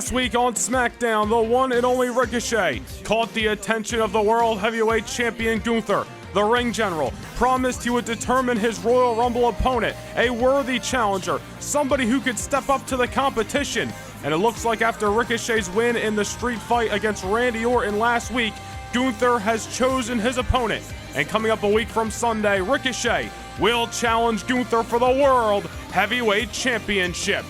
This week on SmackDown, the one and only Ricochet caught the attention of the World Heavyweight Champion Gunther. The ring general promised he would determine his Royal Rumble opponent, a worthy challenger, somebody who could step up to the competition. And it looks like after Ricochet's win in the street fight against Randy Orton last week, Gunther has chosen his opponent. And coming up a week from Sunday, Ricochet will challenge Gunther for the World Heavyweight Championship.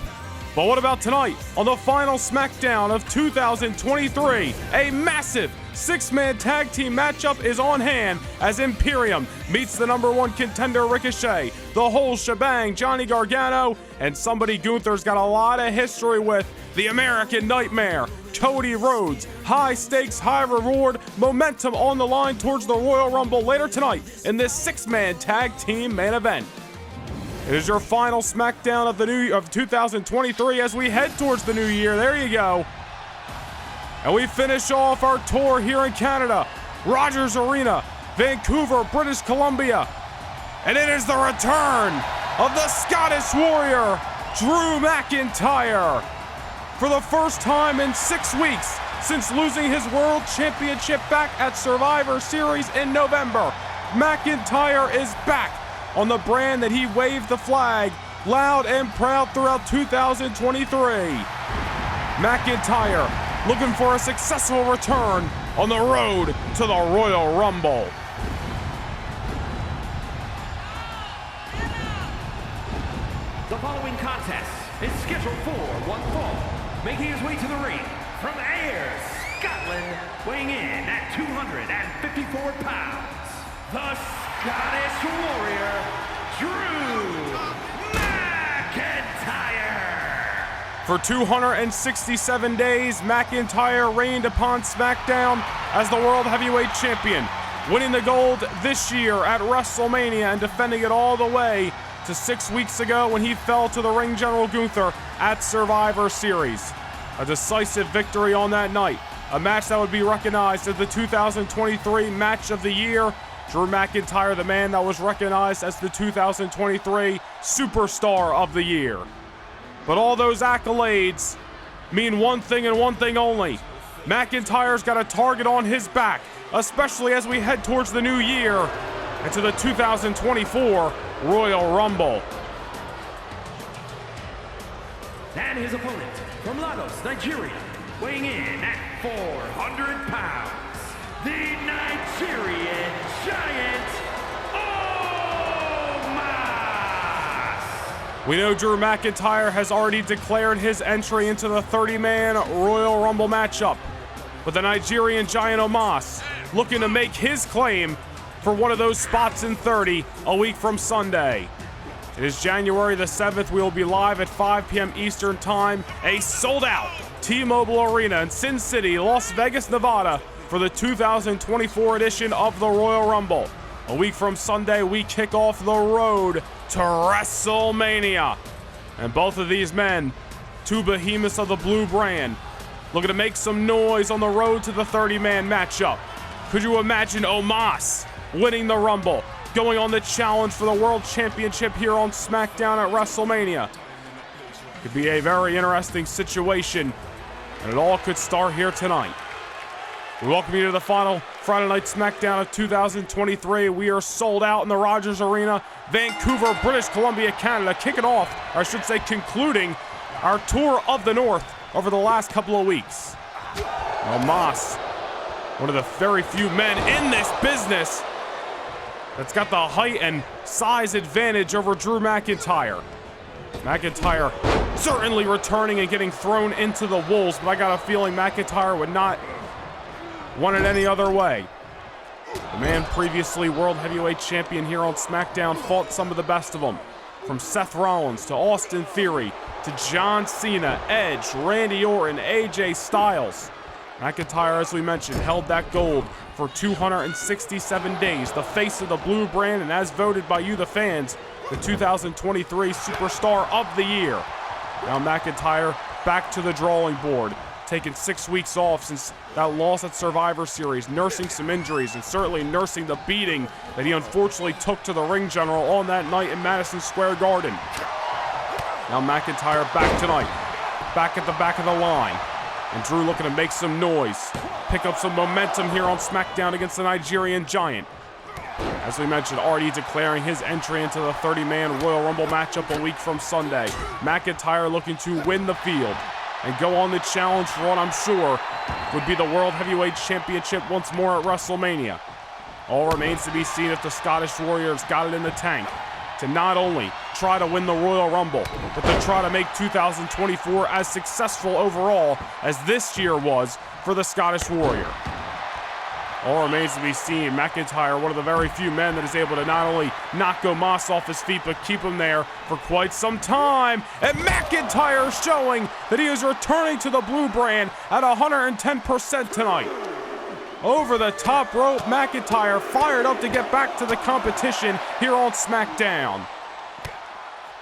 But what about tonight on the final SmackDown of 2023? A massive six-man tag team matchup is on hand as Imperium meets the #1 contender Ricochet, the whole shebang, Johnny Gargano, and somebody Gunther's got a lot of history with, the American Nightmare, Cody Rhodes. High stakes, high reward, momentum on the line towards the Royal Rumble later tonight in this six-man tag team main event. It is your final SmackDown of 2023 as we head towards the new year. There you go. And we finish off our tour here in Canada, Rogers Arena, Vancouver, British Columbia. And it is the return of the Scottish Warrior, Drew McIntyre. For the first time in 6 weeks since losing his World Championship back at Survivor Series in November, McIntyre is back on the brand that he waved the flag loud and proud throughout 2023. McIntyre looking for a successful return on the road to the Royal Rumble. The following contest is scheduled for one fall. Making his way to the ring from Ayr, Scotland, weighing in at 254 pounds, the Scottish Warrior, Drew McIntyre. For 267 days, McIntyre reigned upon SmackDown as the World Heavyweight Champion, winning the gold this year at WrestleMania and defending it all the way to 6 weeks ago when he fell to the ring general Gunther at Survivor Series. A decisive victory on that night, a match that would be recognized as the 2023 Match of the Year. Drew McIntyre, the man that was recognized as the 2023 Superstar of the Year. But all those accolades mean one thing and one thing only. McIntyre's got a target on his back, especially as we head towards the new year and to the 2024 Royal Rumble. And his opponent from Lagos, Nigeria, weighing in at 400 pounds, the Nigerian Giant, Omos! We know Drew McIntyre has already declared his entry into the 30-man Royal Rumble matchup, with the Nigerian Giant Omos looking to make his claim for one of those spots in 30 a week from Sunday. It is January the 7th. We will be live at 5 p.m. Eastern Time, a sold-out T-Mobile Arena in Sin City, Las Vegas, Nevada, for the 2024 edition of the Royal Rumble. A week from Sunday, we kick off the road to WrestleMania. And both of these men, two behemoths of the blue brand, looking to make some noise on the road to the 30-man matchup. Could you imagine Omos winning the Rumble, going on the challenge for the World Championship here on SmackDown at WrestleMania? Could be a very interesting situation, and it all could start here tonight. We welcome you to the final Friday Night SmackDown of 2023. We are sold out in the Rogers Arena, Vancouver, British Columbia, Canada, kicking off, or I should say concluding, our tour of the North over the last couple of weeks. Omos, one of the very few men in this business that's got the height and size advantage over Drew McIntyre. McIntyre certainly returning and getting thrown into the wolves, but I got a feeling McIntyre would not want it any other way. The man previously World Heavyweight Champion here on SmackDown fought some of the best of them, from Seth Rollins to Austin Theory to John Cena, Edge, Randy Orton, AJ Styles. McIntyre, as we mentioned, held that gold for 267 days, the face of the blue brand, and as voted by you, the fans, the 2023 Superstar of the Year. Now McIntyre back to the drawing board, taking 6 weeks off since that loss at Survivor Series, nursing some injuries and certainly nursing the beating that he unfortunately took to the ring general on that night in Madison Square Garden. Now McIntyre back tonight, back at the back of the line. And Drew looking to make some noise, pick up some momentum here on SmackDown against the Nigerian Giant. As we mentioned, already declaring his entry into the 30-man Royal Rumble matchup a week from Sunday. McIntyre looking to win the field and go on the challenge for what I'm sure would be the World Heavyweight Championship once more at WrestleMania. All remains to be seen if the Scottish Warriors got it in the tank to not only try to win the Royal Rumble, but to try to make 2024 as successful overall as this year was for the Scottish Warrior. All remains to be seen. McIntyre, one of the very few men that is able to not only knock Omos off his feet, but keep him there for quite some time. And McIntyre showing that he is returning to the blue brand at 110% tonight. Over the top rope, McIntyre fired up to get back to the competition here on SmackDown.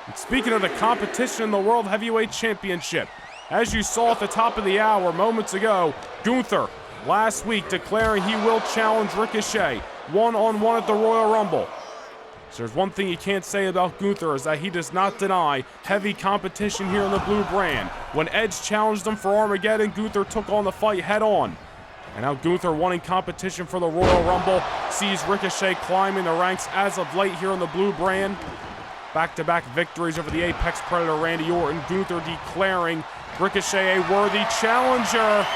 And speaking of the competition in the World Heavyweight Championship, as you saw at the top of the hour moments ago, Gunther last week declaring he will challenge Ricochet one-on-one at the Royal Rumble. So there's one thing you can't say about Gunther is that he does not deny heavy competition here in the blue brand. When Edge challenged him for Armageddon, Gunther took on the fight head-on. And now Gunther wanting competition for the Royal Rumble, sees Ricochet climbing the ranks as of late here in the blue brand. Back-to-back victories over the Apex Predator Randy Orton, Gunther declaring Ricochet a worthy challenger.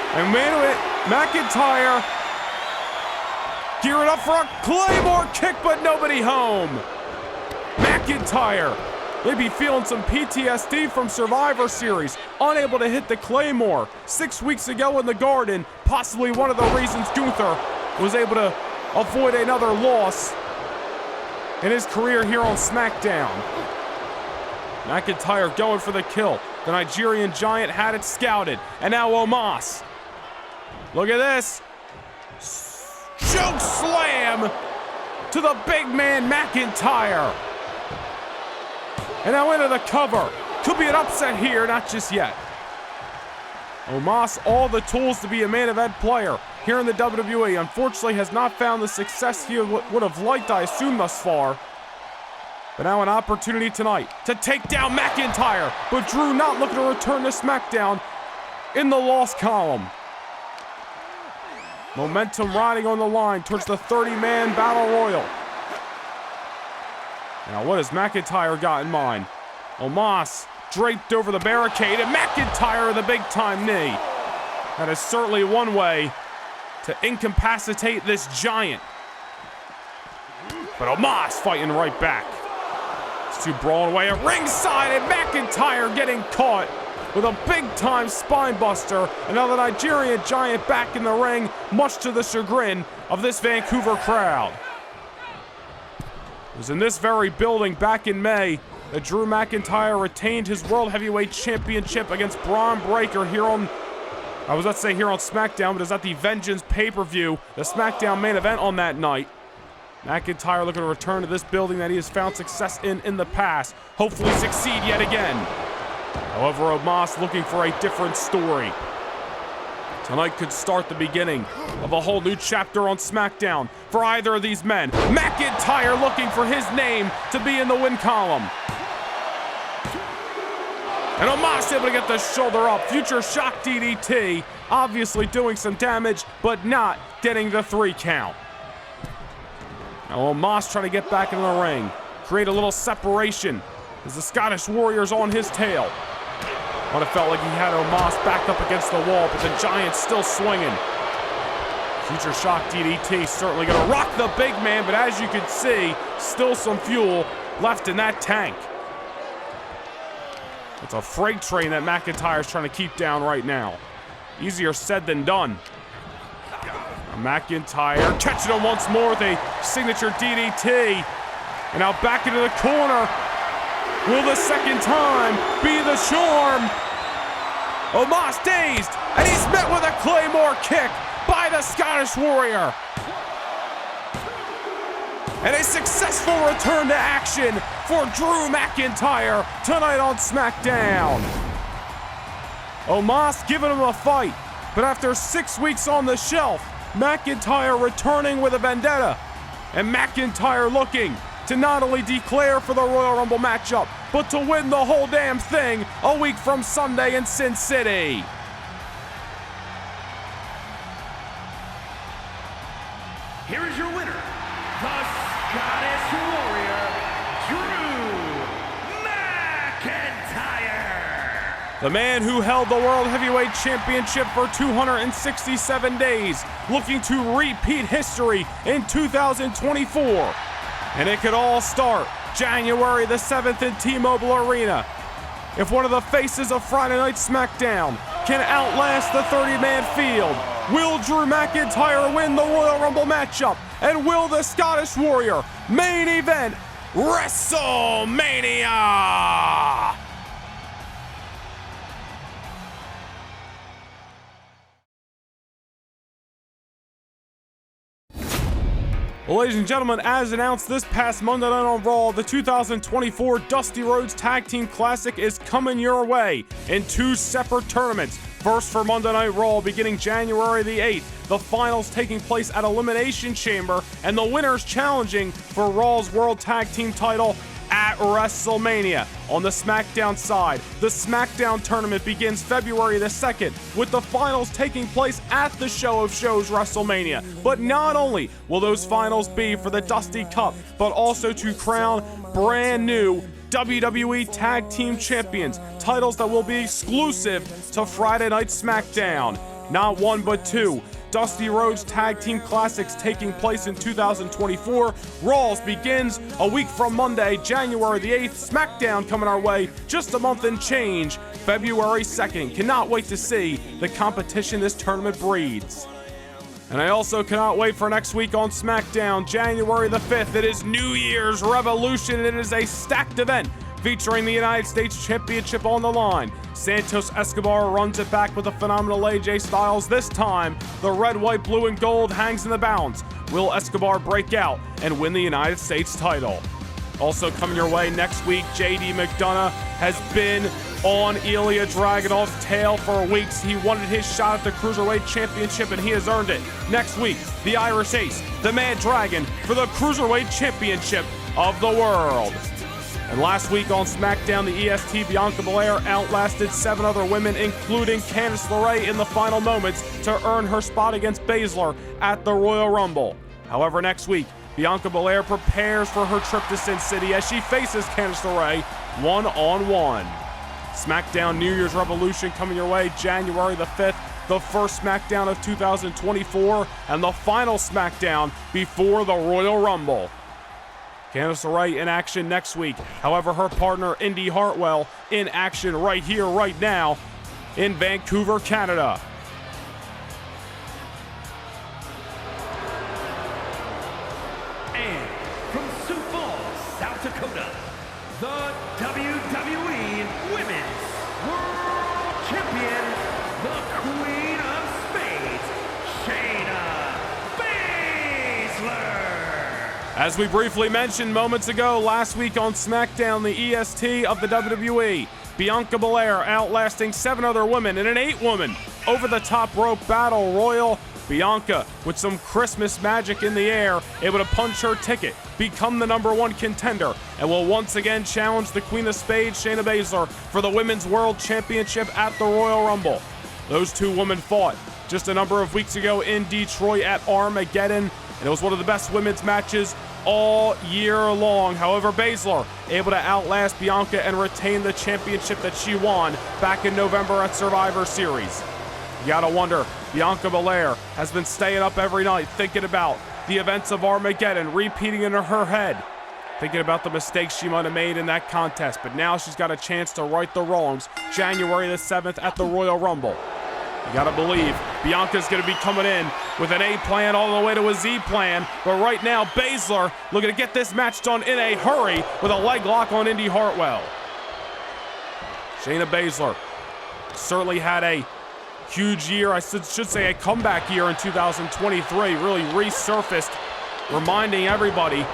And McIntyre gearing up for a Claymore kick, but nobody home. McIntyre maybe feeling some PTSD from Survivor Series, unable to hit the Claymore 6 weeks ago in the Garden, possibly one of the reasons Gunther was able to avoid another loss in his career here on SmackDown. McIntyre going for the kill. The Nigerian Giant had it scouted, and now Omos. Look at this. Choke slam to the big man McIntyre. And now into the cover. Could be an upset here, not just yet. Omos, all the tools to be a main event player here in the WWE. Unfortunately, has not found the success he would have liked, I assume, thus far. But now an opportunity tonight to take down McIntyre. But Drew not looking to return to SmackDown in the loss column. Momentum riding on the line towards the 30-man Battle Royal. Now what has McIntyre got in mind? Omos draped over the barricade, and McIntyre the big-time knee. That is certainly one way to incapacitate this giant. But Omos fighting right back. These two brawling away at ringside, and McIntyre getting caught with a big-time spine buster. Another Nigerian Giant back in the ring, much to the chagrin of this Vancouver crowd. It was in this very building back in May that Drew McIntyre retained his World Heavyweight Championship against Braun Breaker here on, I was about to say here on SmackDown, but it was at the Vengeance pay-per-view, the SmackDown main event on that night. McIntyre looking to return to this building that he has found success in the past. Hopefully succeed yet again. However, Omos looking for a different story. Tonight could start the beginning of a whole new chapter on SmackDown for either of these men. McIntyre looking for his name to be in the win column. And Omos able to get the shoulder up. Future shock DDT, obviously doing some damage, but not getting the 3 count. Now Omos trying to get back in the ring, create a little separation as the Scottish Warrior's on his tail. But it felt like he had Omos back up against the wall, but the Giant's still swinging. Future shock DDT certainly going to rock the big man, but as you can see, still some fuel left in that tank. It's a freight train that McIntyre's trying to keep down right now. Easier said than done. McIntyre catching him once more with a signature DDT. And now back into the corner. Will the second time be the charm? Omos dazed, and he's met with a Claymore kick by the Scottish Warrior. And a successful return to action for Drew McIntyre tonight on SmackDown. Omos giving him a fight, but after 6 weeks on the shelf, McIntyre returning with a vendetta. And McIntyre looking to not only declare for the Royal Rumble matchup, but to win the whole damn thing a week from Sunday in Sin City. The man who held the World Heavyweight Championship for 267 days, looking to repeat history in 2024. And it could all start January the 7th in T-Mobile Arena. If one of the faces of Friday Night SmackDown can outlast the 30-man field, will Drew McIntyre win the Royal Rumble matchup? And will the Scottish Warrior main event WrestleMania? Well, ladies and gentlemen, as announced this past Monday Night on Raw, the 2024 Dusty Rhodes Tag Team Classic is coming your way in 2 separate tournaments. First for Monday Night Raw beginning January the 8th, the finals taking place at Elimination Chamber, and the winners challenging for Raw's World Tag Team title at WrestleMania. On the SmackDown side, the SmackDown tournament begins February the 2nd, with the finals taking place at the show of shows, WrestleMania. But not only will those finals be for the Dusty Cup, but also to crown brand new WWE Tag Team Champions, titles that will be exclusive to Friday Night SmackDown. Not one, but 2 Dusty Rhodes Tag Team Classics taking place in 2024. Raws begins a week from Monday, January the 8th. SmackDown coming our way just a month and change, February 2nd. Cannot wait to see the competition this tournament breeds. And I also cannot wait for next week on SmackDown, January the 5th. It is New Year's Revolution, and it is a stacked event featuring the United States Championship on the line. Santos Escobar runs it back with a phenomenal AJ Styles. This time, the red, white, blue, and gold hangs in the balance. Will Escobar break out and win the United States title? Also coming your way next week, JD McDonough has been on Ilya Dragunov's tail for weeks. He wanted his shot at the Cruiserweight Championship, and he has earned it. Next week, the Irish Ace, the Mad Dragon, for the Cruiserweight Championship of the world. And last week on SmackDown, the EST Bianca Belair outlasted 7 other women, including Candice LeRae, in the final moments to earn her spot against Baszler at the Royal Rumble. However, next week, Bianca Belair prepares for her trip to Sin City as she faces Candice LeRae one-on-one. SmackDown New Year's Revolution coming your way January the 5th, the first SmackDown of 2024, and the final SmackDown before the Royal Rumble. Candice LeRae in action next week. However, her partner, Indy Hartwell, in action right here, right now, in Vancouver, Canada. And from Sioux Falls, South Dakota, the WWE Women's World Champion, the Queen of Spades, Shayna Baszler. As we briefly mentioned moments ago, last week on SmackDown, the EST of the WWE, Bianca Belair outlasting 7 other women in an 8-woman over-the-top rope battle royal. Bianca, with some Christmas magic in the air, able to punch her ticket, become the #1 contender, and will once again challenge the Queen of Spades, Shayna Baszler, for the Women's World Championship at the Royal Rumble. Those 2 women fought just a number of weeks ago in Detroit at Armageddon, and it was one of the best women's matches all year long. However, Baszler able to outlast Bianca and retain the championship that she won back in November at Survivor Series. You gotta wonder, Bianca Belair has been staying up every night thinking about the events of Armageddon, repeating in her head, thinking about the mistakes she might have made in that contest, but now she's got a chance to right the wrongs January the 7th at the Royal Rumble. You gotta believe Bianca's gonna be coming in with an A plan all the way to a Z plan, but right now Baszler looking to get this match done in a hurry with a leg lock on Indy Hartwell. Shayna Baszler certainly had a huge year, I should say a comeback year in 2023, really resurfaced, reminding everybody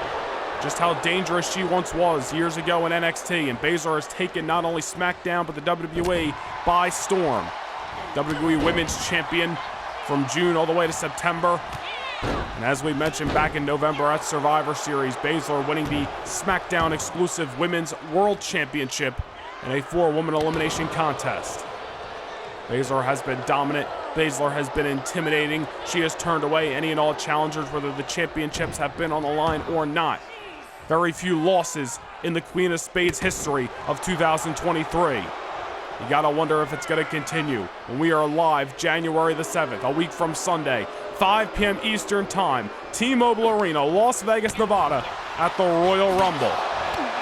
just how dangerous she once was years ago in NXT, and Baszler has taken not only SmackDown but the WWE by storm. WWE Women's Champion from June all the way to September. And as we mentioned back in November at Survivor Series, Baszler winning the SmackDown exclusive Women's World Championship in a 4-woman elimination contest. Baszler has been dominant. Baszler has been intimidating. She has turned away any and all challengers, whether the championships have been on the line or not. Very few losses in the Queen of Spades history of 2023. You gotta wonder if it's gonna continue when we are live January the 7th, a week from Sunday, 5 p.m. Eastern Time, T-Mobile Arena, Las Vegas, Nevada, at the Royal Rumble.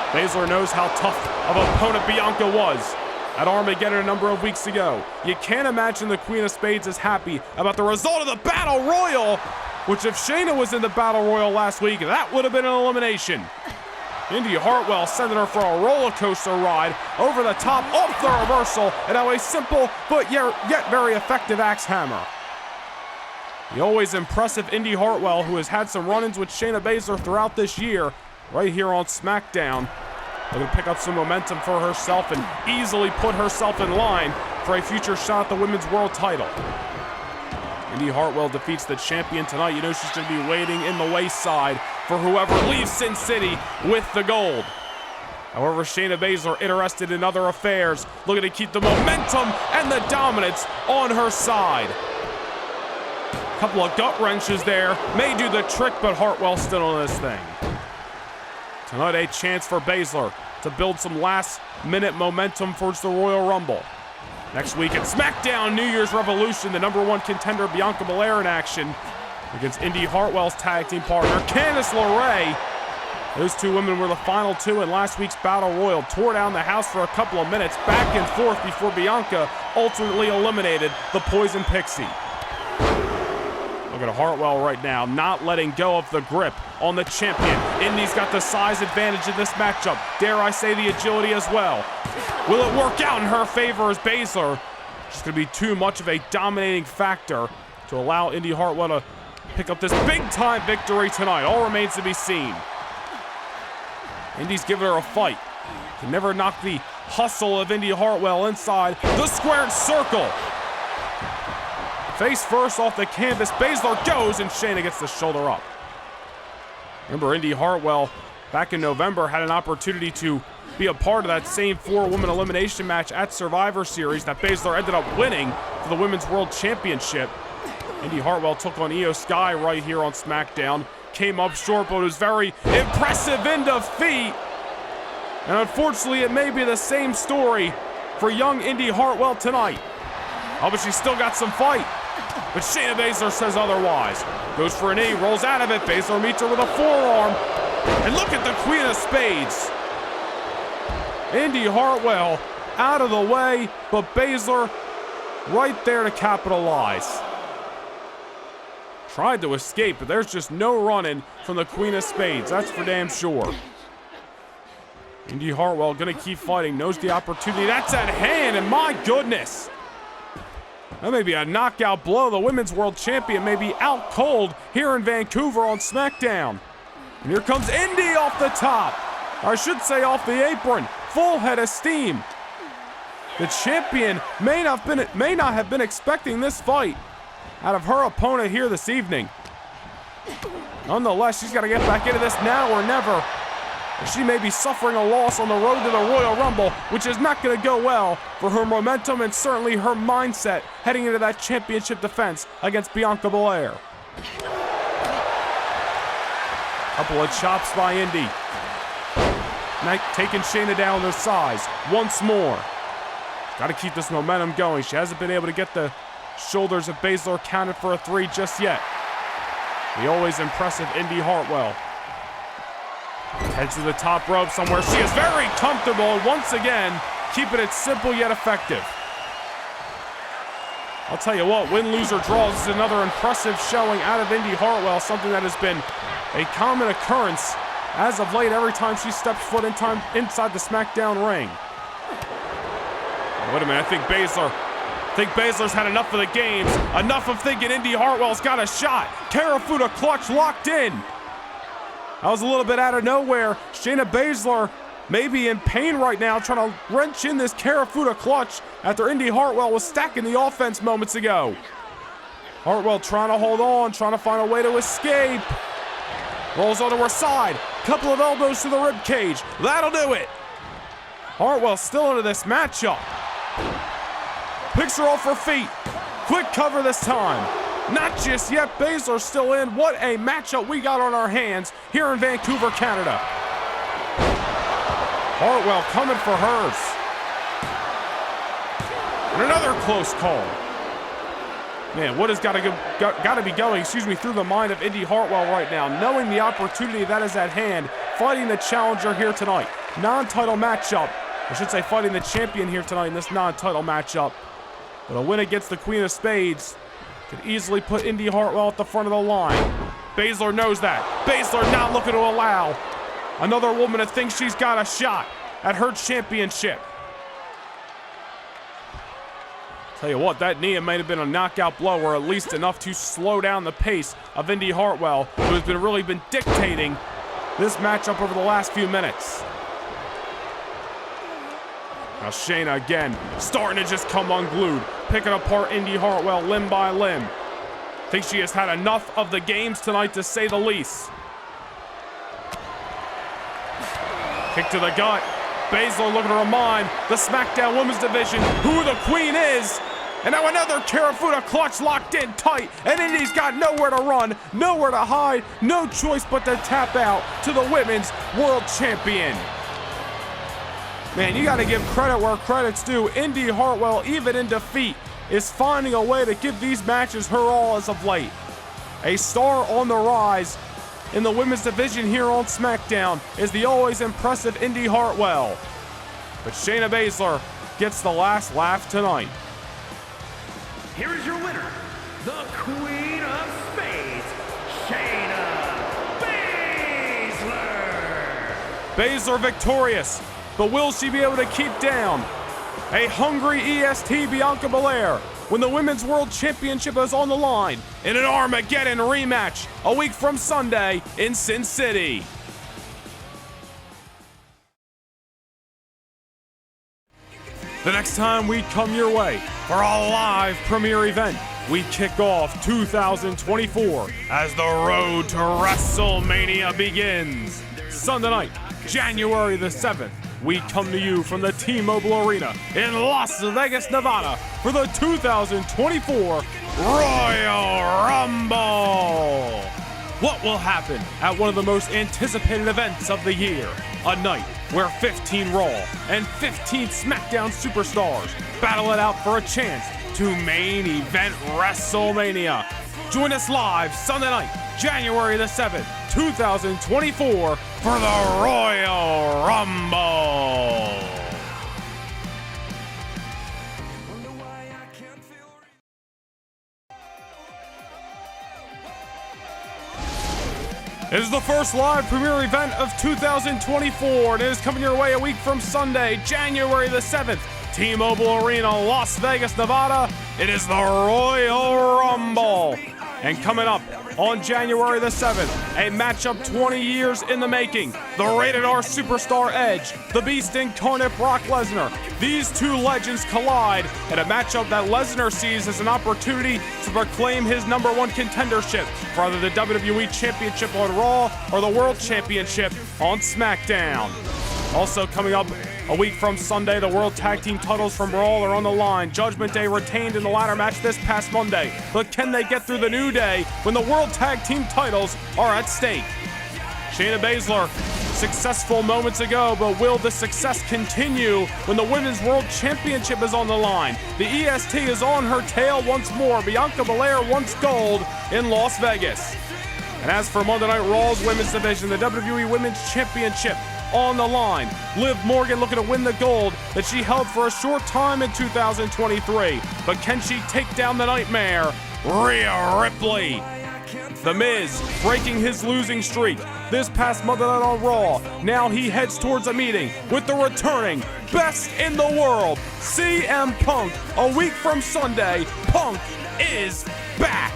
Baszler knows how tough of an opponent Bianca was at Armageddon a number of weeks ago. You can't imagine the Queen of Spades is happy about the result of the Battle Royal, which if Shayna was in the Battle Royal last week, that would have been an elimination. Indy Hartwell sending her for a roller coaster ride over the top, off the reversal, and now a simple but yet very effective axe hammer. The always impressive Indy Hartwell, who has had some run-ins with Shayna Baszler throughout this year, right here on SmackDown, looking to pick up some momentum for herself and easily put herself in line for a future shot at the Women's World title. Indy Hartwell defeats the champion tonight. You know she's going to be waiting in the wayside for whoever leaves Sin City with the gold. However, Shayna Baszler interested in other affairs, looking to keep the momentum and the dominance on her side. A couple of gut wrenches there may do the trick, but Hartwell still in this thing. Tonight, a chance for Baszler to build some last-minute momentum towards the Royal Rumble. Next week at SmackDown New Year's Revolution, the #1 contender Bianca Belair in action against Indy Hartwell's tag team partner, Candice LeRae. Those two women were the final two in last week's Battle Royal. Tore down the house for a couple of minutes, back and forth before Bianca ultimately eliminated the Poison Pixie. Look at Hartwell right now, not letting go of the grip on the champion. Indy's got the size advantage in this matchup. Dare I say the agility as well. Will it work out in her favor as Baszler? Just going to be too much of a dominating factor to allow Indy Hartwell to pick up this big-time victory tonight. All remains to be seen. Indy's giving her a fight. Can never knock the hustle of Indy Hartwell inside the squared circle. Face first off the canvas, Baszler goes, and Shayna gets the shoulder up. Remember, Indy Hartwell, back in November, had an opportunity to be a part of that same 4-woman elimination match at Survivor Series that Baszler ended up winning for the Women's World Championship. Indy Hartwell took on Io Sky right here on SmackDown. Came up short, but it was very impressive in defeat. And unfortunately, it may be the same story for young Indy Hartwell tonight. Oh, but she's still got some fight. But Shayna Baszler says otherwise. Goes for a knee, rolls out of it. Baszler meets her with a forearm. And look at the Queen of Spades. Indy Hartwell out of the way, but Baszler right there to capitalize. Tried to escape, but there's just no running from the Queen of Spades. That's for damn sure. Indy Hartwell gonna keep fighting, knows the opportunity that's at hand, and my goodness. That may be a knockout blow. The Women's World Champion may be out cold here in Vancouver on SmackDown. And here comes Indy off the top. Or I should say off the apron. Full head of steam. The champion may not have been expecting this fight out of her opponent here this evening. Nonetheless, she's got to get back into this now or never. She may be suffering a loss on the road to the Royal Rumble, which is not going to go well for her momentum and certainly her mindset heading into that championship defense against Bianca Belair. Couple of chops by Indy. Taking Shayna down to size once more. Got to keep this momentum going. She hasn't been able to get the shoulders of Baszler counted for a 3 just yet. The always impressive Indy Hartwell. Heads to the top rope somewhere. She is very comfortable, and once again, keeping it simple yet effective. I'll tell you what, win, lose, or draw, this is another impressive showing out of Indy Hartwell, something that has been a common occurrence as of late every time she steps foot inside the SmackDown ring. Wait a minute, I think Baszler's had enough of the games, enough of thinking Indy Hartwell's got a shot. Karafuda clutch locked in. That was a little bit out of nowhere. Shayna Baszler may be in pain right now, trying to wrench in this Karafuda clutch after Indy Hartwell was stacking the offense moments ago. Hartwell trying to hold on, trying to find a way to escape. Rolls onto her side. Couple of elbows to the rib cage. That'll do it. Hartwell still into this matchup. Picks her off her feet. Quick cover this time. Not just yet. Baszler still in. What a matchup we got on our hands here in Vancouver, Canada. Hartwell coming for hers. And another close call. Man, what has got to be going, through the mind of Indy Hartwell right now, knowing the opportunity that is at hand, fighting the challenger here tonight. Non-title matchup. I should say fighting the champion here tonight in this non-title matchup. But a win against the Queen of Spades could easily put Indy Hartwell at the front of the line. Baszler knows that. Baszler not looking to allow another woman to think she's got a shot at her championship. Tell you what, that knee might have been a knockout blow, or at least enough to slow down the pace of Indy Hartwell, who has really been dictating this matchup over the last few minutes. Now Shayna again, starting to just come unglued, picking apart Indy Hartwell limb by limb. Think she has had enough of the games tonight, to say the least. Kick to the gut. Baszler looking to remind the SmackDown Women's Division who the Queen is. And now another Karafuda clutch locked in tight. And Indy's got nowhere to run, nowhere to hide, no choice but to tap out to the Women's World Champion. Man, you got to give credit where credit's due. Indy Hartwell, even in defeat, is finding a way to give these matches her all as of late. A star on the rise in the women's division here on SmackDown is the always impressive Indy Hartwell. But Shayna Baszler gets the last laugh tonight. Here is your winner, the Queen of Spades, Shayna Baszler. Baszler victorious, but will she be able to keep down a hungry EST Bianca Belair when the Women's World Championship is on the line in an Armageddon rematch a week from Sunday in Sin City? The next time we come your way for a live premiere event, we kick off 2024 as the road to WrestleMania begins. Sunday night, January the 7th, we come to you from the T-Mobile Arena in Las Vegas, Nevada for the 2024 Royal Rumble. What will happen at one of the most anticipated events of the year? A night where 15 Raw and 15 SmackDown superstars battle it out for a chance to main event WrestleMania. Join us live Sunday night, January the 7th, 2024 for the Royal Rumble. It is the first live premiere event of 2024, and it is coming your way a week from Sunday, January the 7th, T-Mobile Arena, Las Vegas, Nevada. It is the Royal Rumble. And coming up on January the 7th, a matchup 20 years in the making. The Rated R Superstar Edge, the Beast Incarnate Brock Lesnar. These two legends collide in a matchup that Lesnar sees as an opportunity to proclaim his #1 contendership for either the WWE Championship on Raw or the World Championship on SmackDown. Also coming up a week from Sunday, the World Tag Team titles from Raw are on the line. Judgment Day retained in the ladder match this past Monday. But can they get through the New Day when the World Tag Team titles are at stake? Shayna Baszler, successful moments ago, but will the success continue when the Women's World Championship is on the line? The EST is on her tail once more. Bianca Belair wants gold in Las Vegas. And as for Monday Night Raw's women's division, the WWE Women's Championship on the line. Liv Morgan looking to win the gold that she held for a short time in 2023. But can she take down the Nightmare, Rhea Ripley? The Miz breaking his losing streak this past Monday Night on Raw. Now he heads towards a meeting with the returning best in the world, CM Punk. A week from Sunday, Punk is back.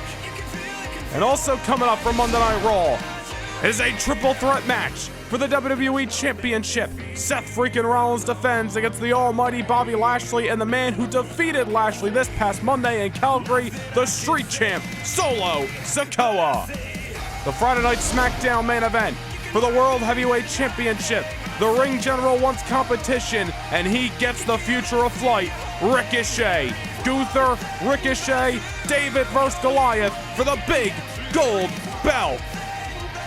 And also coming up from Monday Night Raw is a triple threat match for the WWE Championship. Seth freaking Rollins defends against the almighty Bobby Lashley and the man who defeated Lashley this past Monday in Calgary, the Street Champ, Solo Sikoa. The Friday Night SmackDown main event for the World Heavyweight Championship. The ring general wants competition, and he gets the future of flight, Ricochet. Gunther, Ricochet, David versus Goliath for the big gold belt.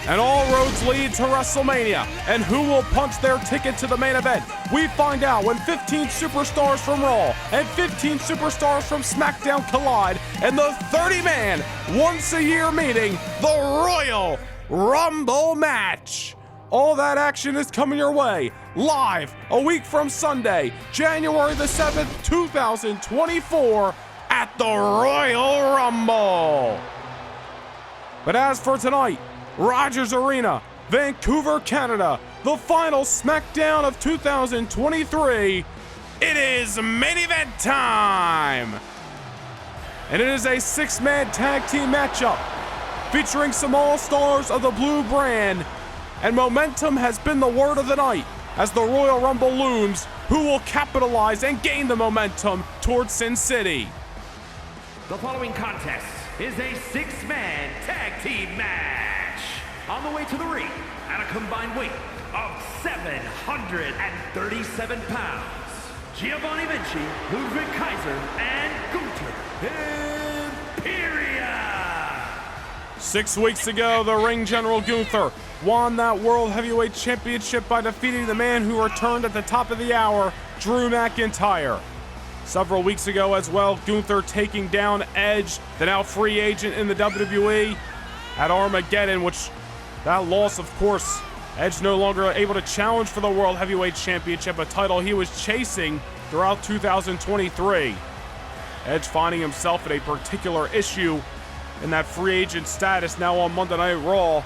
And all roads lead to WrestleMania. And who will punch their ticket to the main event? We find out when 15 superstars from Raw and 15 superstars from SmackDown collide in the 30-man, once-a-year meeting, the Royal Rumble match. All that action is coming your way, live a week from Sunday, January the 7th, 2024, at the Royal Rumble. But as for tonight, Rogers Arena, Vancouver, Canada, the final SmackDown of 2023, it is main event time! And it is a 6-man tag team matchup featuring some all-stars of the blue brand, and momentum has been the word of the night as the Royal Rumble looms. Who will capitalize and gain the momentum towards Sin City? The following contest is a 6-man tag team match. On the way to the ring at a combined weight of 737 pounds, Giovanni Vinci, Ludwig Kaiser, and Gunther Imperium. 6 weeks ago, the ring general Gunther won that World Heavyweight Championship by defeating the man who returned at the top of the hour, Drew McIntyre. Several weeks ago as well, Gunther taking down Edge, the now free agent in the WWE, at Armageddon, which that loss, of course, Edge no longer able to challenge for the World Heavyweight Championship, a title he was chasing throughout 2023. Edge finding himself in a particular issue in that free agent status now on Monday Night Raw.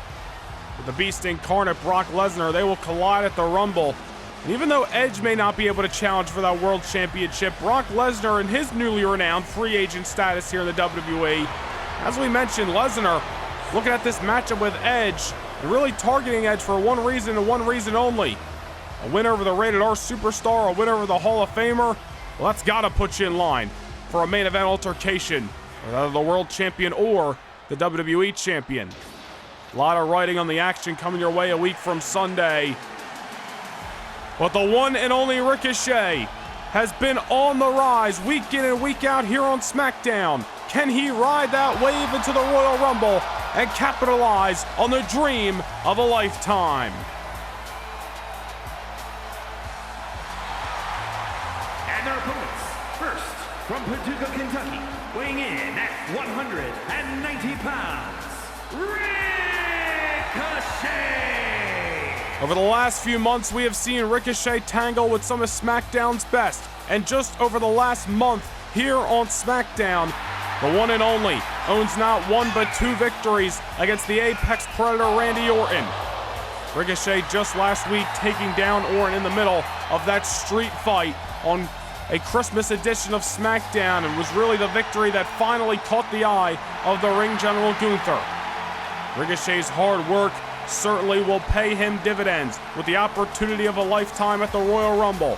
With the Beast Incarnate, Brock Lesnar, they will collide at the Rumble. And even though Edge may not be able to challenge for that World Championship, Brock Lesnar in his newly renowned free agent status here in the WWE, as we mentioned, Lesnar looking at this matchup with Edge and really targeting Edge for one reason and one reason only. A win over the Rated R Superstar, a win over the Hall of Famer, well, that's got to put you in line for a main event altercation with either the World Champion or the WWE Champion. A lot of writing on the action coming your way a week from Sunday. But the one and only Ricochet has been on the rise week in and week out here on SmackDown. Can he ride that wave into the Royal Rumble and capitalize on the dream of a lifetime? And their opponents, first from Paducah, Kentucky, weighing in at 190 pounds, Ricochet! Over the last few months, we have seen Ricochet tangle with some of SmackDown's best. And just over the last month here on SmackDown, the one and only owns not one but 2 victories against the Apex Predator Randy Orton. Ricochet just last week taking down Orton in the middle of that street fight on a Christmas edition of SmackDown, and was really the victory that finally caught the eye of the ring general Gunther. Ricochet's hard work certainly will pay him dividends with the opportunity of a lifetime at the Royal Rumble.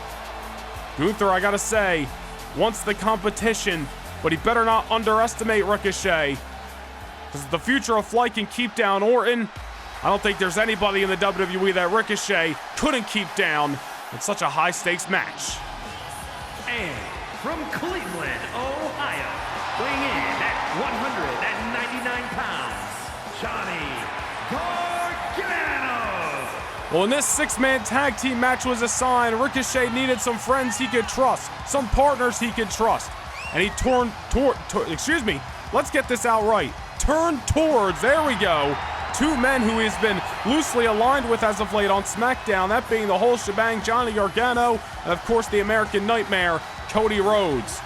Gunther, I gotta say, wants the competition, but he better not underestimate Ricochet, because the future of Flight can keep down Orton. I don't think there's anybody in the WWE that Ricochet couldn't keep down in such a high-stakes match. And from Cleveland, Ohio, weighing in at 199 pounds, Johnny Gargano. Well, when this 6-man tag team match was assigned, Ricochet needed some friends he could trust, some partners he could trust. And he turned towards, there we go, 2 men who he's been loosely aligned with as of late on SmackDown, that being the whole shebang, Johnny Gargano, and of course the American Nightmare, Cody Rhodes.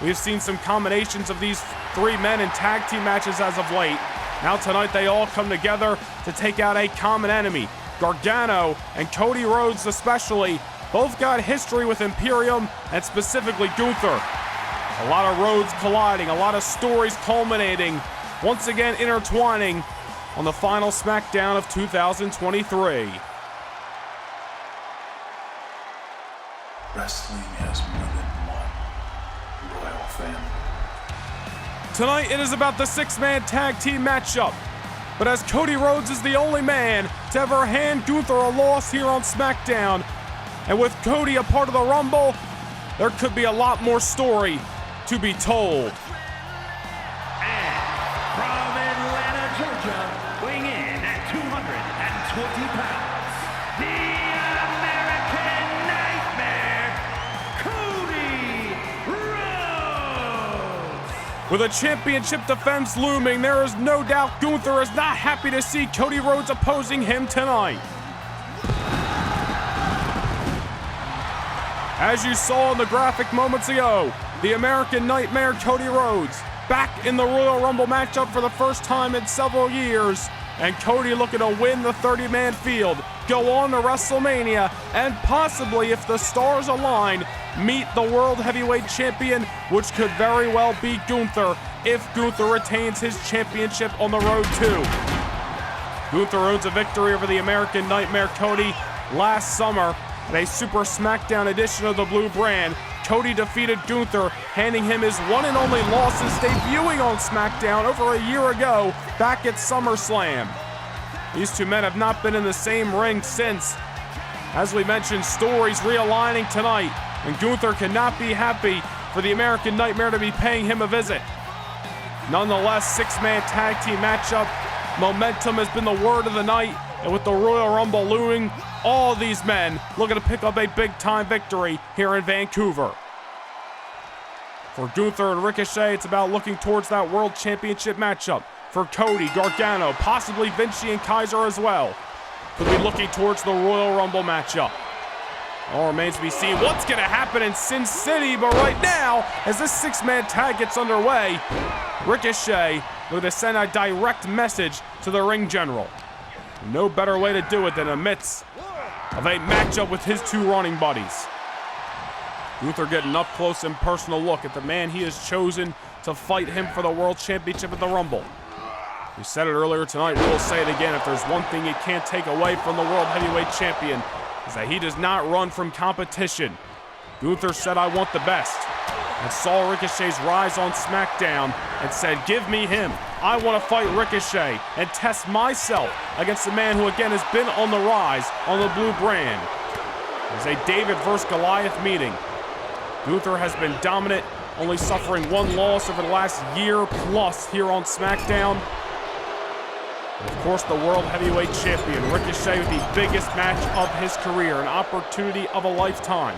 We've seen some combinations of these 3 men in tag team matches as of late. Now tonight they all come together to take out a common enemy. Gargano and Cody Rhodes especially, both got history with Imperium and specifically Gunther. A lot of roads colliding, a lot of stories culminating, once again intertwining on the final SmackDown of 2023. Wrestling has more than one royal family. Tonight it is about the 6-man tag team matchup. But as Cody Rhodes is the only man to ever hand Gunther a loss here on SmackDown, and with Cody a part of the Rumble, there could be a lot more story to be told. And from Atlanta, Georgia, weighing in at 220 pounds, the American Nightmare, Cody Rhodes. With a championship defense looming, there is no doubt Gunther is not happy to see Cody Rhodes opposing him tonight. As you saw in the graphic moments ago, the American Nightmare Cody Rhodes back in the Royal Rumble matchup for the first time in several years, and Cody looking to win the 30-man field, go on to WrestleMania, and possibly, if the stars align, meet the World Heavyweight Champion, which could very well be Gunther if Gunther retains his championship on the road too. Gunther owns a victory over the American Nightmare Cody last summer in a Super SmackDown edition of the Blue Brand. Cody defeated Gunther, handing him his one and only loss since debuting on SmackDown over a year ago back at SummerSlam. These two men have not been in the same ring since. As we mentioned, stories realigning tonight, and Gunther cannot be happy for the American Nightmare to be paying him a visit. Nonetheless, six-man tag team matchup. Momentum has been the word of the night, and with the Royal Rumble looming, all these men looking to pick up a big-time victory here in Vancouver. For Gunther and Ricochet, it's about looking towards that World Championship matchup. For Cody, Gargano, possibly Vinci and Kaiser as well, could be looking towards the Royal Rumble matchup. All remains to be seen what's going to happen in Sin City, but right now, as this six-man tag gets underway, Ricochet looking to send a direct message to the ring general. No better way to do it than amidst of a matchup with his two running buddies. Gunther getting up close and personal look at the man he has chosen to fight him for the World Championship at the Rumble. We said it earlier tonight, we'll say it again. If there's one thing you can't take away from the World Heavyweight Champion, is that he does not run from competition. Gunther said, "I want the best," and saw Ricochet's rise on SmackDown and said, "Give me him. I want to fight Ricochet and test myself against the man who again has been on the rise on the Blue Brand." It's a David versus Goliath meeting. Gunther has been dominant, only suffering one loss over the last year plus here on SmackDown. And of course, the World Heavyweight Champion, Ricochet, with the biggest match of his career, an opportunity of a lifetime.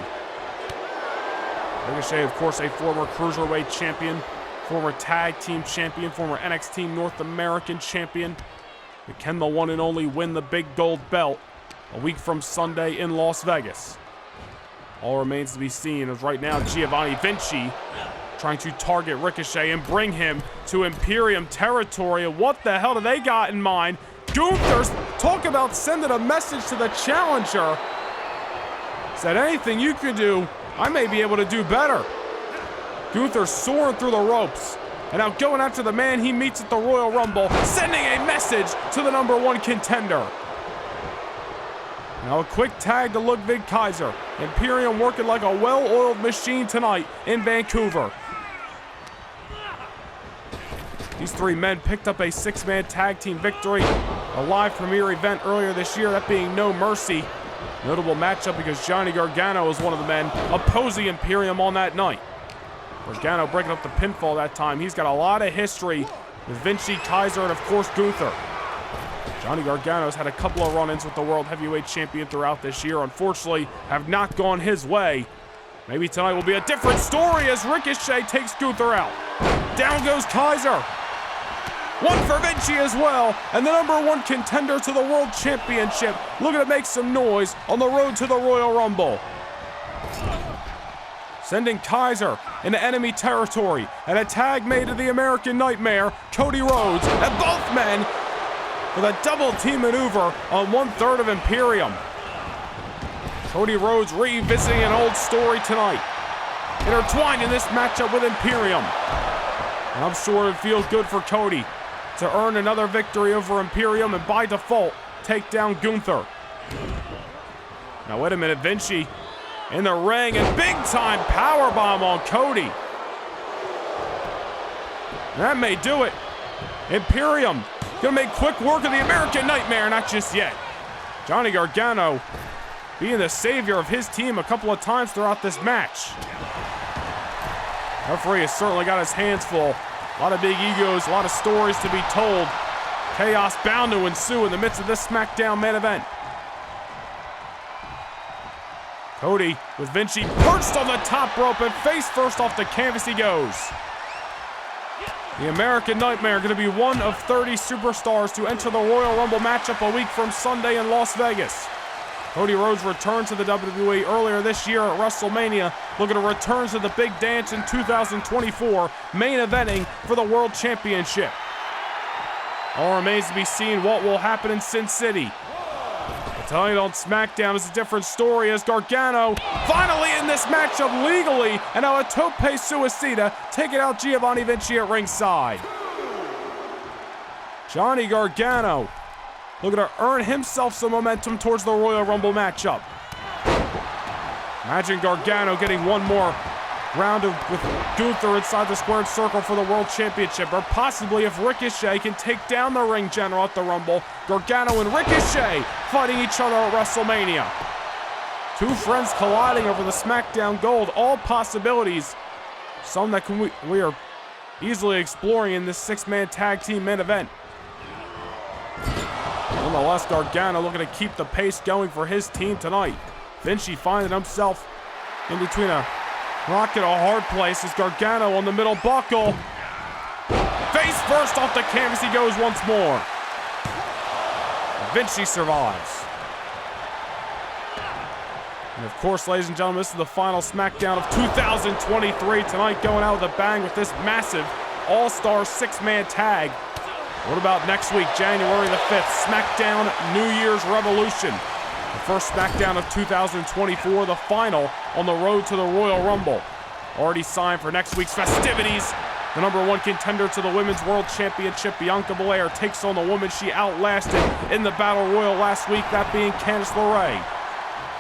Ricochet, of course, a former Cruiserweight champion, former Tag Team champion, former NXT North American champion. But can the one and only win the big gold belt a week from Sunday in Las Vegas? All remains to be seen, as right now Giovanni Vinci trying to target Ricochet and bring him to Imperium territory. And what the hell do they got in mind? Gunther's talk about sending a message to the challenger. Said, anything you can do, I may be able to do better. Gunther soaring through the ropes, and now going after the man he meets at the Royal Rumble, sending a message to the #1 contender. Now a quick tag to Ludwig Kaiser. Imperium working like a well-oiled machine tonight in Vancouver. These three men picked up a six-man tag team victory, a live premiere event earlier this year, that being No Mercy. Notable matchup because Johnny Gargano was one of the men opposing Imperium on that night. Gargano breaking up the pinfall that time. He's got a lot of history with Vinci, Kaiser, and of course Gunther. Johnny Gargano's had a couple of run-ins with the World Heavyweight Champion throughout this year. Unfortunately, have not gone his way. Maybe tonight will be a different story as Ricochet takes Gunther out. Down goes Kaiser. One for Vinci as well, and the #1 contender to the World Championship looking to make some noise on the road to the Royal Rumble. Sending Kaiser into enemy territory, and a tag made to the American Nightmare, Cody Rhodes, and both men with a double team maneuver on 1/3 of Imperium. Cody Rhodes revisiting an old story tonight, intertwined in this matchup with Imperium. And I'm sure it feels good for Cody to earn another victory over Imperium and by default take down Gunther. Now wait a minute, Vinci in the ring and big time powerbomb on Cody. That may do it. Imperium gonna make quick work of the American Nightmare, not just yet. Johnny Gargano being the savior of his team a couple of times throughout this match. Referee has certainly got his hands full. A lot of big egos, a lot of stories to be told. Chaos bound to ensue in the midst of this SmackDown main event. Cody with Vinci perched on the top rope and face first off the canvas he goes. The American Nightmare going to be one of 30 superstars to enter the Royal Rumble matchup a week from Sunday in Las Vegas. Cody Rhodes returned to the WWE earlier this year at WrestleMania, looking to return to the big dance in 2024, main eventing for the World Championship. All remains to be seen what will happen in Sin City. Tonight on SmackDown is a different story as Gargano finally in this matchup legally, and now a tope suicida taking out Giovanni Vinci at ringside. Johnny Gargano looking to earn himself some momentum towards the Royal Rumble matchup. Imagine Gargano getting one more round with Gunther inside the squared circle for the World Championship, or possibly if Ricochet can take down the ring general at the Rumble, Gargano and Ricochet fighting each other at WrestleMania. Two friends colliding over the SmackDown Gold, all possibilities, some that we are easily exploring in this six-man tag team main event. Nonetheless, Gargano looking to keep the pace going for his team tonight. Vinci finding himself in between a rock and a hard place as Gargano on the middle buckle. Face first off the canvas he goes once more. Vinci survives. And of course, ladies and gentlemen, this is the final SmackDown of 2023. Tonight going out with a bang with this massive all-star six-man tag. What about next week, January the 5th, SmackDown New Year's Revolution? The first SmackDown of 2024, the final on the road to the Royal Rumble. Already signed for next week's festivities. The #1 contender to the Women's World Championship, Bianca Belair, takes on the woman she outlasted in the Battle Royal last week, that being Candice LeRae.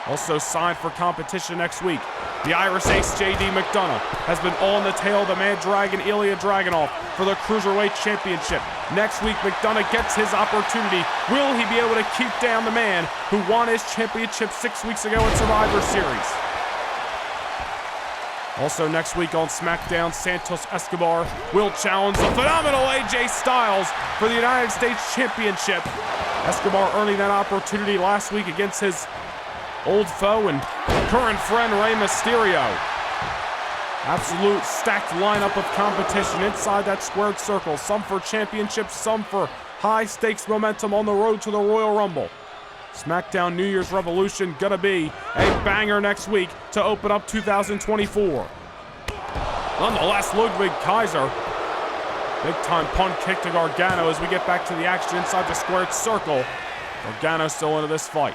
Also signed for competition next week, the Irish Ace JD McDonough has been on the tail of the Mad Dragon Ilya Dragunov for the Cruiserweight Championship. Next week, McDonough gets his opportunity. Will he be able to keep down the man who won his championship 6 weeks ago in Survivor Series? Also next week on SmackDown, Santos Escobar will challenge the phenomenal AJ Styles for the United States Championship. Escobar earning that opportunity last week against his old foe and current friend Rey Mysterio. Absolute stacked lineup of competition inside that squared circle. Some for championships, some for high stakes momentum on the road to the Royal Rumble. SmackDown New Year's Revolution gonna be a banger next week to open up 2024. Nonetheless, Ludwig Kaiser, big time punt kick to Gargano as we get back to the action inside the squared circle. Gargano still into this fight.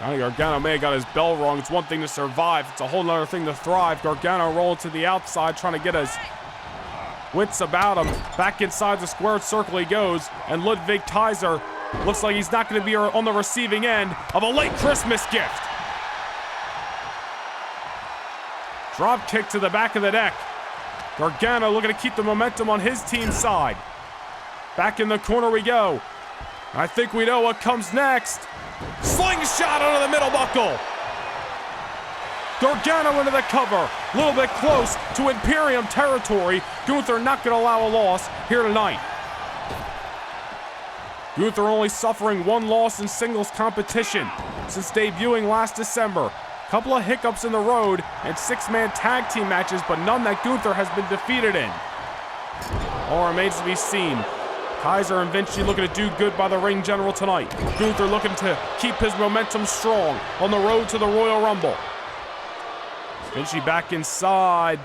Johnny Gargano may have got his bell wrong. It's one thing to survive, it's a whole other thing to thrive. Gargano rolling to the outside, trying to get his wits about him. Back inside the squared circle he goes, and Ludwig Kaiser looks like he's not going to be on the receiving end of a late Christmas gift. Drop kick to the back of the neck. Gargano looking to keep the momentum on his team's side. Back in the corner we go. I think we know what comes next. Slingshot under the middle buckle. Gargano into the cover. A little bit close to Imperium territory. Gunther not going to allow a loss here tonight. Gunther only suffering one loss in singles competition since debuting last December. Couple of hiccups in the road and six-man tag team matches, but none that Gunther has been defeated in. All remains to be seen. Kaiser and Vinci looking to do good by the ring general tonight. Gunther looking to keep his momentum strong on the road to the Royal Rumble. Vinci back inside.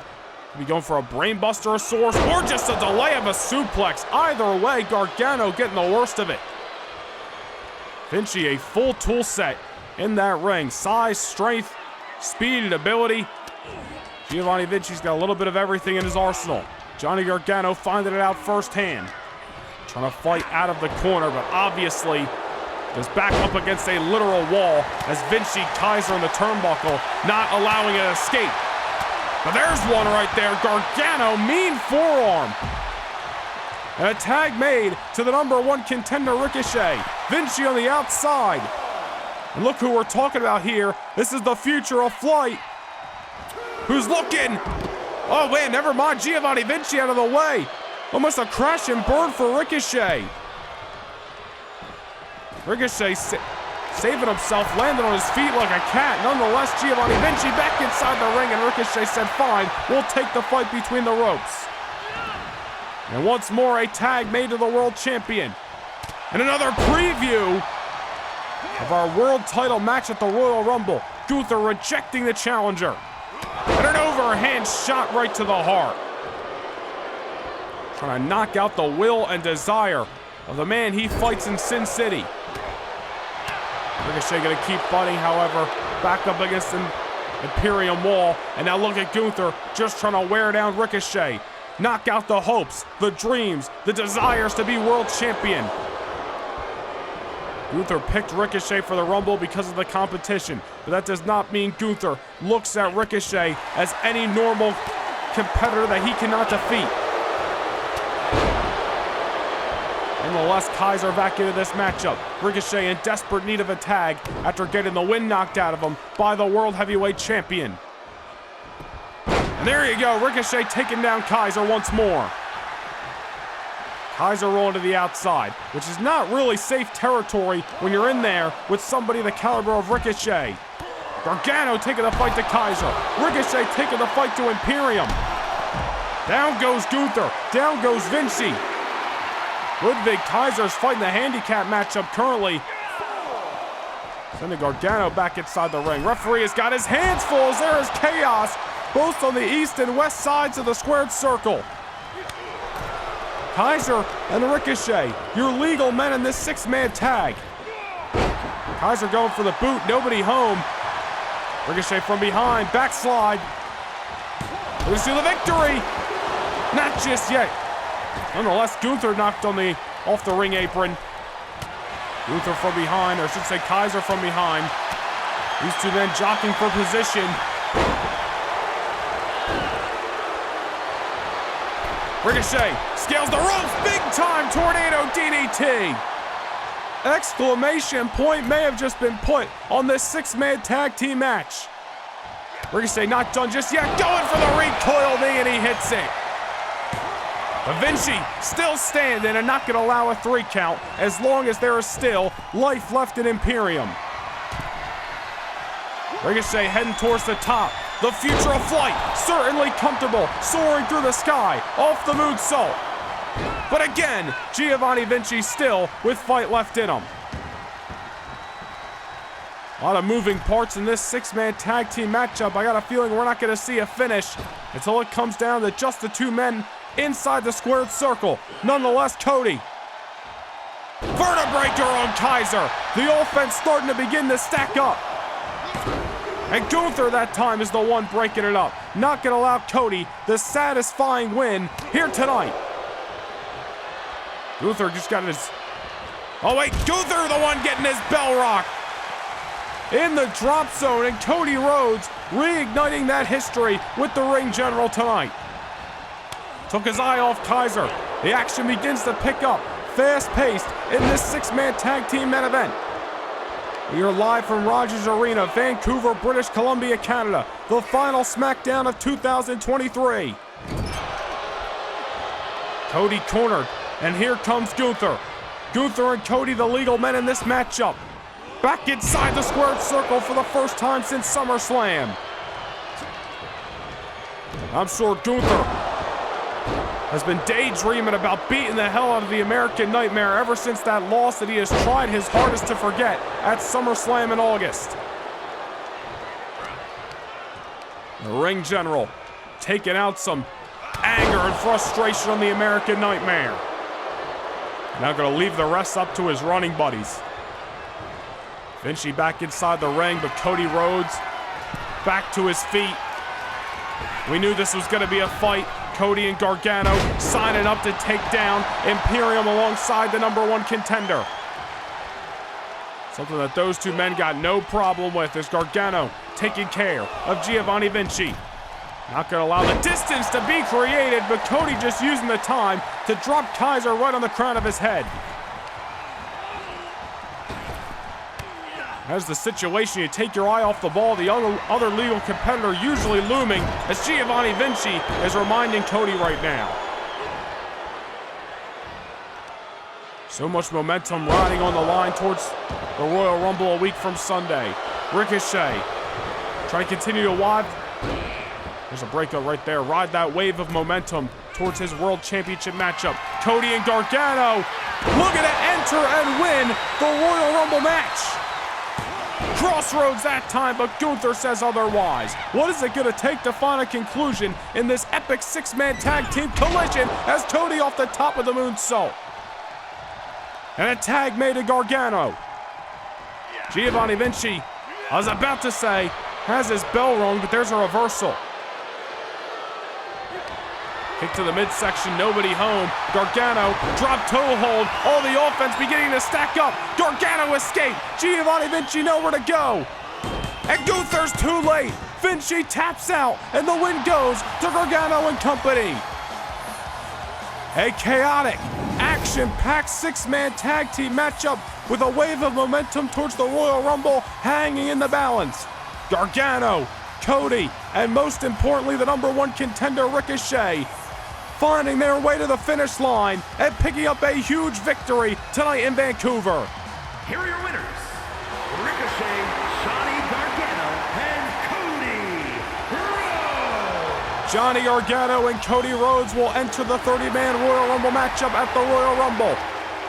Could be going for a brainbuster of sorts or just a delay of a suplex. Either way, Gargano getting the worst of it. Vinci a full tool set in that ring. Size, strength, speed, and ability. Giovanni Vinci's got a little bit of everything in his arsenal. Johnny Gargano finding it out firsthand. Trying to fight out of the corner, but obviously is back up against a literal wall as Vinci Kaiser in the turnbuckle, not allowing an escape. But there's one right there. Gargano, mean forearm. And a tag made to the #1 contender Ricochet. Vinci on the outside. And look who we're talking about here. This is the future of Flight. Who's looking? Oh man, never mind. Giovanni Vinci out of the way. Almost a crash and burn for Ricochet. Ricochet saving himself, landing on his feet like a cat. Nonetheless, Giovanni Vinci back inside the ring, and Ricochet said, fine, we'll take the fight between the ropes. And once more, a tag made to the world champion. And another preview of our world title match at the Royal Rumble. Gunther rejecting the challenger. And an overhand shot right to the heart. Trying to knock out the will and desire of the man he fights in Sin City. Ricochet gonna keep fighting, however, back up against the Imperium wall. And now look at Gunther just trying to wear down Ricochet. Knock out the hopes, the dreams, the desires to be world champion. Gunther picked Ricochet for the Rumble because of the competition, but that does not mean Gunther looks at Ricochet as any normal competitor that he cannot defeat. Nonetheless, Kaiser back into this matchup. Ricochet in desperate need of a tag after getting the wind knocked out of him by the World Heavyweight Champion. And there you go, Ricochet taking down Kaiser once more. Kaiser rolling to the outside, which is not really safe territory when you're in there with somebody the caliber of Ricochet. Gargano taking the fight to Kaiser. Ricochet taking the fight to Imperium. Down goes Gunther. Down goes Vinci. Ludwig Kaiser's fighting the handicap matchup currently. Sending Gargano back inside the ring. Referee has got his hands full as there is chaos, both on the east and west sides of the squared circle. Kaiser and Ricochet, your legal men in this six-man tag. Kaiser going for the boot, nobody home. Ricochet from behind, backslide. We see the victory. Not just yet. Nonetheless, Gunther knocked off the ring apron. Gunther from behind, or I should say Kaiser from behind. These two men jockeying for position. Ricochet scales the ropes, big time tornado DDT. Exclamation point may have just been put on this six-man tag team match. Ricochet not done just yet, going for the recoil knee, and he hits it. But Vinci still standing and not gonna allow a 3 count as long as there is still life left in Imperium. Ricochet heading towards the top. The future of flight, certainly comfortable, soaring through the sky, off the moonsault. But again, Giovanni Vinci still with fight left in him. A lot of moving parts in this six-man tag team matchup. I got a feeling we're not gonna see a finish until it comes down to just the two men inside the squared circle. Nonetheless, Cody. Vertebraker on Kaiser. The offense starting to begin to stack up. And Gunther that time is the one breaking it up. Not gonna allow Cody the satisfying win here tonight. Gunther just got his... Oh wait, Gunther the one getting his bell rock. In the drop zone, and Cody Rhodes reigniting that history with the ring general tonight. Took his eye off Kaiser. The action begins to pick up, fast-paced in this six-man tag team main event. We are live from Rogers Arena, Vancouver, British Columbia, Canada. The final SmackDown of 2023. Cody cornered, and here comes Gunther. Gunther and Cody, the legal men in this matchup. Back inside the squared circle for the first time since SummerSlam. I'm sure Gunther has been daydreaming about beating the hell out of the American Nightmare ever since that loss that he has tried his hardest to forget at SummerSlam in August. The ring general taking out some anger and frustration on the American Nightmare. Now gonna leave the rest up to his running buddies. Vinci back inside the ring, but Cody Rhodes back to his feet. We knew this was gonna be a fight. Cody and Gargano signing up to take down Imperium alongside the #1 contender. Something that those two men got no problem with is Gargano taking care of Giovanni Vinci. Not gonna allow the distance to be created, but Cody just using the time to drop Kaiser right on the crown of his head. As the situation, you take your eye off the ball, the other legal competitor usually looming, as Giovanni Vinci is reminding Cody right now. So much momentum riding on the line towards the Royal Rumble a week from Sunday. Ricochet trying to continue to ride. There's a breakup right there. Ride that wave of momentum towards his World Championship matchup. Cody and Gargano looking to enter and win the Royal Rumble match. Crossroads that time, but Gunther says otherwise. What is it going to take to find a conclusion in this epic six-man tag team collision as Cody off the top of the moonsault? And a tag made to Gargano. Giovanni Vinci, I was about to say, has his bell rung, but there's a reversal. Kick to the midsection, nobody home. Gargano, drop toe hold. All the offense beginning to stack up. Gargano escape. Giovanni Vinci nowhere to go. And Gunther's too late. Vinci taps out, and the win goes to Gargano and company. A chaotic, action-packed six-man tag team matchup with a wave of momentum towards the Royal Rumble hanging in the balance. Gargano, Cody, and most importantly, the #1 contender Ricochet, finding their way to the finish line and picking up a huge victory tonight in Vancouver. Here are your winners, Ricochet, Johnny Gargano, and Cody Rhodes. Johnny Gargano and Cody Rhodes will enter the 30-man Royal Rumble matchup at the Royal Rumble.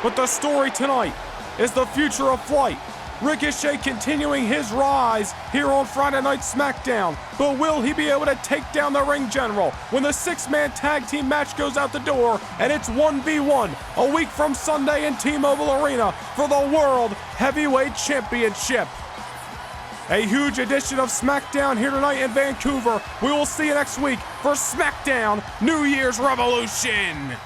But the story tonight is the future of Flight. Ricochet continuing his rise here on Friday Night SmackDown. But will he be able to take down the Ring General when the six-man tag team match goes out the door and it's 1v1 a week from Sunday in T-Mobile Arena for the World Heavyweight Championship? A huge edition of SmackDown here tonight in Vancouver. We will see you next week for SmackDown New Year's Revolution.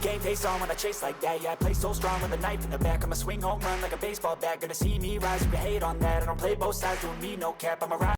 Game face on when I chase like that. Yeah, I play so strong with a knife in the back. I'ma swing home run like a baseball bat. Gonna see me rise, you can hate on that. I don't play both sides, doing me no cap. I'm a